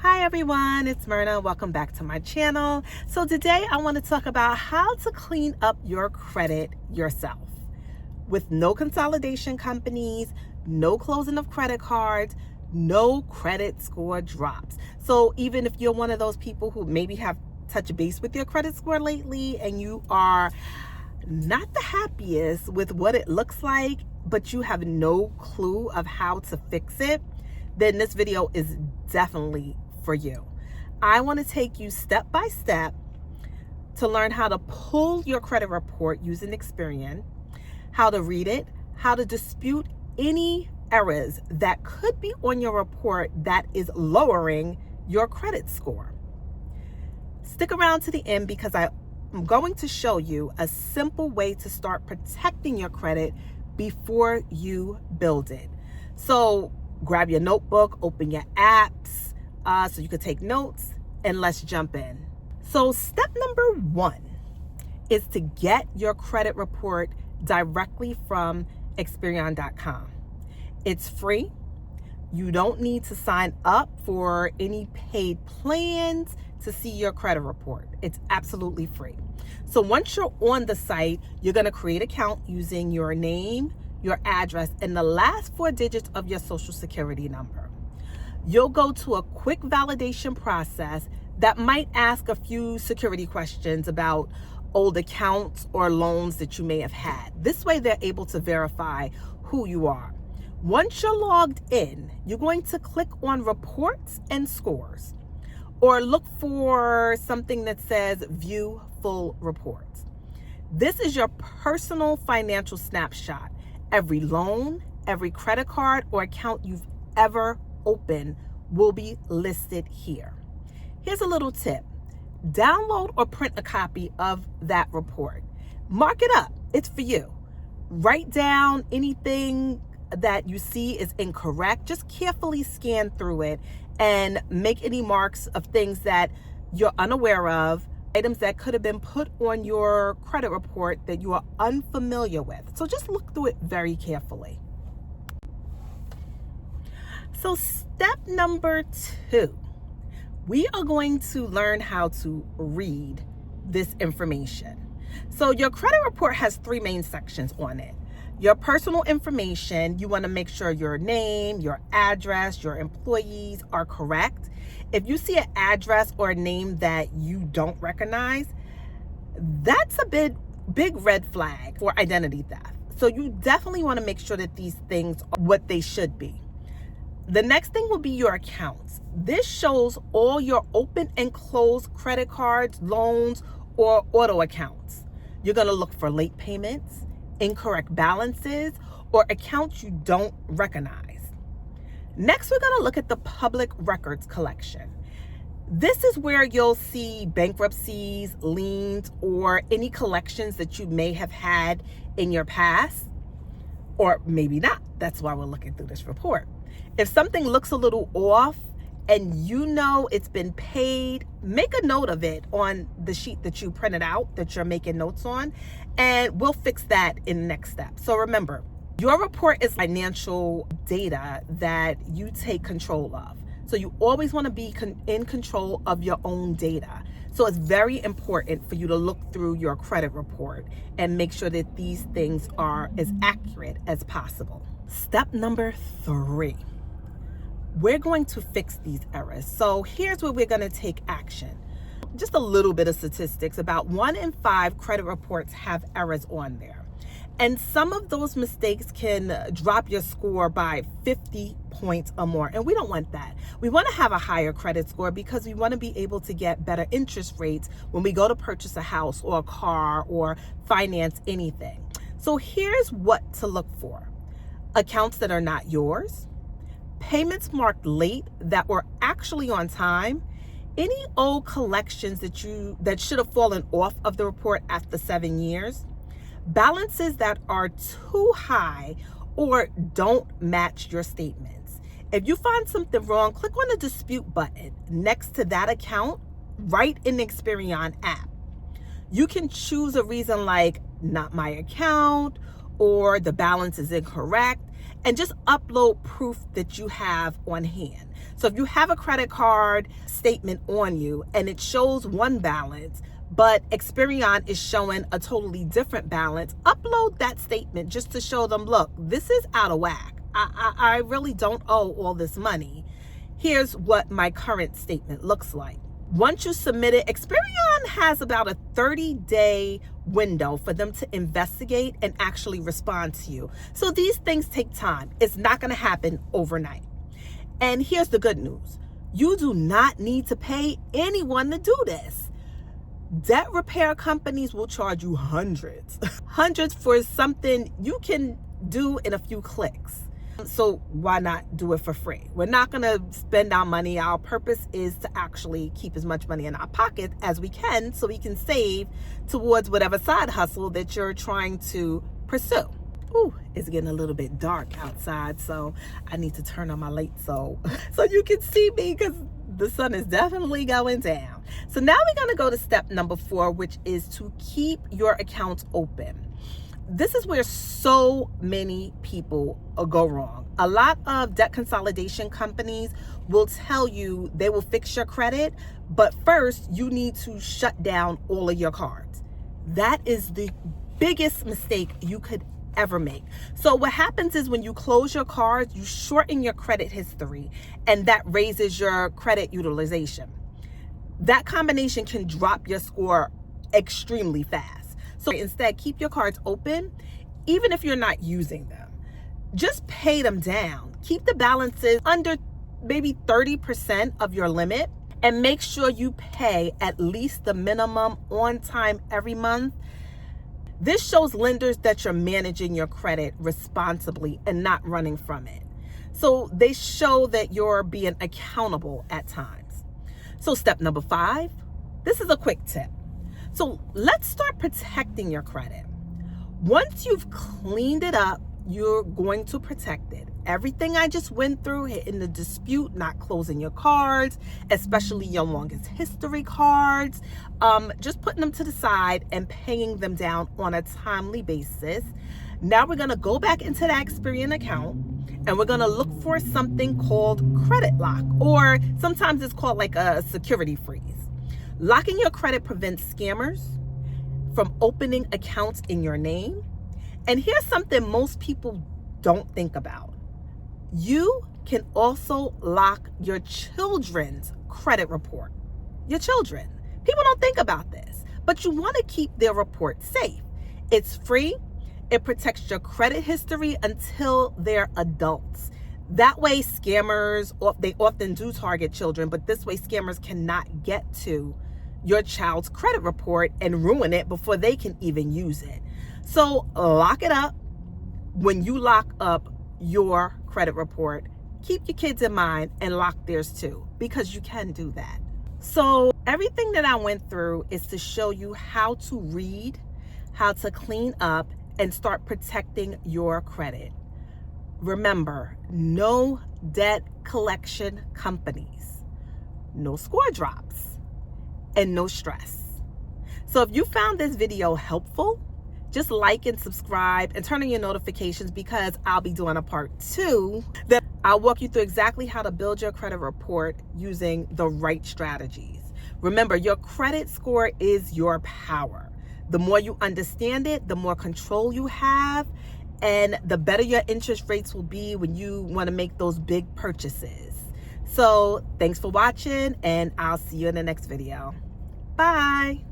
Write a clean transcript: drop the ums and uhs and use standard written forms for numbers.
Hi everyone, it's Myrna. Welcome back to my channel. So today I want to talk about how to clean up your credit yourself with no consolidation companies, no closing of credit cards, no credit score drops. So even if you're one of those people who maybe have touched base with your credit score lately and you are not the happiest with what it looks like, but you have no clue of how to fix it, then this video is definitely for you. I want to take you step by step to learn how to pull your credit report using Experian, how to read it, how to dispute any errors that could be on your report that is lowering your credit score. Stick around to the end because I'm going to show you a simple way to start protecting your credit before you build it. So grab your notebook, open your apps, so you can take notes, and let's jump in. So step number 1 is to get your credit report directly from Experian.com. It's free. You don't need to sign up for any paid plans to see your credit report. It's absolutely free. So once you're on the site, you're going to create an account using your name, your address, and the last 4 digits of your social security number. You'll go to a quick validation process that might ask a few security questions about old accounts or loans that you may have had. This way they're able to verify who you are. Once you're logged in, you're going to click on reports and scores, or look for something that says view full reports. This is your personal financial snapshot. Every loan, every credit card or account you've ever opened will be listed here. Here's a little tip. Download or print a copy of that report. Mark it up. It's for you. Write down anything that you see is incorrect. Just carefully scan through it and make any marks of things that you're unaware of, items that could have been put on your credit report that you are unfamiliar with. So just look through it very carefully. So step number 2, we are going to learn how to read this information. So your credit report has 3 main sections on it. Your personal information, you want to make sure your name, your address, your employees are correct. If you see an address or a name that you don't recognize, that's a big red flag for identity theft. So you definitely want to make sure that these things are what they should be. The next thing will be your accounts. This shows all your open and closed credit cards, loans, or auto accounts. You're going to look for late payments, incorrect balances, or accounts you don't recognize. Next, we're going to look at the public records collection. This is where you'll see bankruptcies, liens, or any collections that you may have had in your past, or maybe not. That's why we're looking through this report. If something looks a little off and you know it's been paid, make a note of it on the sheet that you printed out that you're making notes on, and we'll fix that in the next step. So remember, your report is financial data that you take control of. So you always want to be in control of your own data. So it's very important for you to look through your credit report and make sure that these things are as accurate as possible. Step number 3. We're going to fix these errors. So here's where we're going to take action. Just a little bit of statistics. About 1 in 5 credit reports have errors on there. And some of those mistakes can drop your score by 50 points or more. And we don't want that. We want to have a higher credit score because we want to be able to get better interest rates when we go to purchase a house or a car or finance anything. So here's what to look for. Accounts that are not yours, payments marked late that were actually on time, any old collections that should have fallen off of the report after 7 years, balances that are too high or don't match your statements. If you find something wrong, click on the dispute button next to that account right in the Experian app. You can choose a reason like not my account or the balance is incorrect, and just upload proof that you have on hand. So if you have a credit card statement on you and it shows one balance, but Experian is showing a totally different balance, upload that statement just to show them, look, this is out of whack. I really don't owe all this money. Here's what my current statement looks like. Once you submit it, Experian has about a 30-day window for them to investigate and actually respond to you. So these things take time. It's not going to happen overnight. And here's the good news. You do not need to pay anyone to do this. Debt repair companies will charge you hundreds for something you can do in a few clicks. So why not do it for free? We're not going to spend our money. Our purpose is to actually keep as much money in our pocket as we can so we can save towards whatever side hustle that you're trying to pursue. Ooh, it's getting a little bit dark outside, so I need to turn on my light so you can see me, because the sun is definitely going down. So now we're going to go to step number 4, which is to keep your accounts open. This is where so many people go wrong. A lot of debt consolidation companies will tell you they will fix your credit, but first you need to shut down all of your cards. That is the biggest mistake you could ever make. So what happens is when you close your cards, you shorten your credit history, and that raises your credit utilization. That combination can drop your score extremely fast. So instead, keep your cards open, even if you're not using them. Just pay them down. Keep the balances under maybe 30% of your limit, and make sure you pay at least the minimum on time every month. This shows lenders that you're managing your credit responsibly and not running from it. So they show that you're being accountable at times. So step number 5, this is a quick tip. So let's start protecting your credit. Once you've cleaned it up, you're going to protect it. Everything I just went through, hitting the dispute, not closing your cards, especially your longest history cards, just putting them to the side and paying them down on a timely basis. Now we're going to go back into that Experian account, and we're going to look for something called credit lock, or sometimes it's called like a security freeze. Locking your credit prevents scammers from opening accounts in your name. And here's something most people don't think about. You can also lock your children's credit report. Your children. People don't think about this, but you want to keep their report safe. It's free. It protects your credit history until they're adults. That way scammers, they often do target children, but this way scammers cannot get to your child's credit report and ruin it before they can even use it. So lock it up. When you lock up your credit report, keep your kids in mind and lock theirs too, because you can do that. So everything that I went through is to show you how to read, how to clean up, and start protecting your credit. Remember, no debt collection companies, no score drops, and no stress. So if you found this video helpful, just like and subscribe and turn on your notifications, because I'll be doing a part 2 that I'll walk you through exactly how to build your credit report using the right strategies. Remember, your credit score is your power. The more you understand it, the more control you have, and the better your interest rates will be when you want to make those big purchases. So thanks for watching, and I'll see you in the next video. Bye.